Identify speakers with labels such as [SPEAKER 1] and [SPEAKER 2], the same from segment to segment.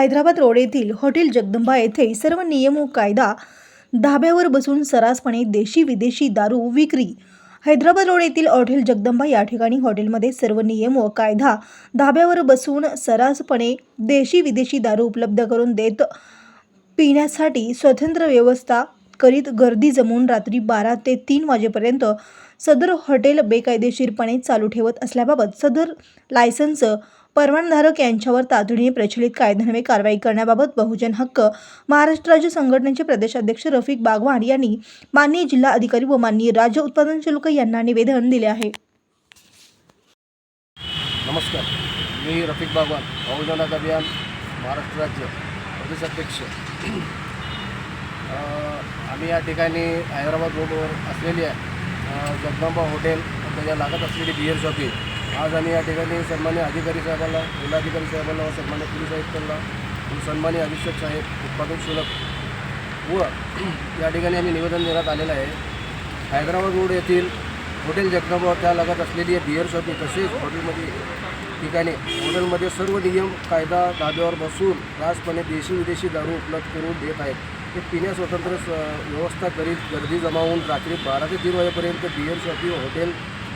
[SPEAKER 1] Hyderabad road येथील hotel Jagdamba येथे सर्व नियम व कायदा धाब्यावर बसून सर्रासपणे देशी विदेशी दारू विक्री। हैदराबाद रोड येथील हॉटेल जगदंबा या ठिकाणी हॉटेलमध्ये सर्व नियम व कायदा धाब्यावर बसून सर्रासपणे देशी विदेशी दारू उपलब्ध करून देत पिण्यासाठी स्वतंत्र व्यवस्था करीत गर्दी जमवून रात्री 12 ते 3 वाजेपर्यंत सदर हॉटेल बेकायदेशीरपणे चालू ठेवत असल्याबाबत सदर लायसन्स परवानाधारक यांच्यावर तातडीने प्रचलित कायद्यान्वये कारवाई करण्याबाबत बहुजन हक्क महाराष्ट्र राज्य संघटनेचे प्रदेशाध्यक्ष रफिक बागवान यांनी माननीय जिल्हा अधिकारी व माननीय राज्य उत्पादन शुल्क यांना निवेदन दिले आहे।
[SPEAKER 2] नमस्कार, मी रफिक बागवान, बहुजन हक्क अभियान महाराष्ट्र राज्य प्रदेशाध्यक्ष। आम्ही या ठिकाणी हैदराबाद रोडवर असलेली जगदंबा हॉटेल त्याच्या लागत असलेली बियर शॉपी आज आम्ही या ठिकाणी सन्मान्य अधिकारी साहेबांना, जिल्हाधिकारी साहेबांना व सन्मान्य पोलीस आयुक्तांना व सन्मान्य अधीक्षक साहेब उत्पादन शुल्क व या ठिकाणी आम्ही निवेदन देण्यात आलेलं आहे। हैदराबाद रोड येथील हॉटेल जगदंबा त्या लागत असलेली बियर शॉपी तसेच हॉटेलमध्ये सर्व नियम कायदा धाब्यावर बसून रासपणे देशी विदेशी दारू उपलब्ध करून देत आहेत। ते पिण्या स्वतंत्र व्यवस्था करीत गर्दी जमावून रात्री 12 ते 3 वाजेपर्यंत बियर शॉपी हॉटेल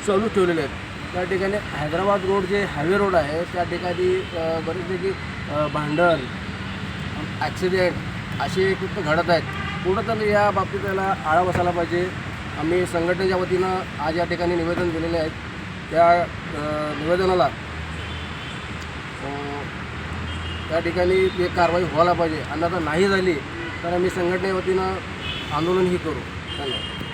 [SPEAKER 2] चालू ठेवलेले आहेत। त्या ठिकाणी हैदराबाद रोड जे हायवे रोड आहे त्या ठिकाणी बरेचपैकी भांडण, ॲक्सिडेंट असे खूप घडत आहेत। कुठं तर या बाबतीत त्याला आळा बसायला पाहिजे। आम्ही संघटनेच्या वतीनं आज या ठिकाणी निवेदन दिलेले आहेत। त्या निवेदनाला त्या ठिकाणी एक कारवाई व्हायला पाहिजे, अन्यथा नाही झाली तर आम्ही संघटनेच्या वतीनं आंदोलनही करू। धन्यवाद।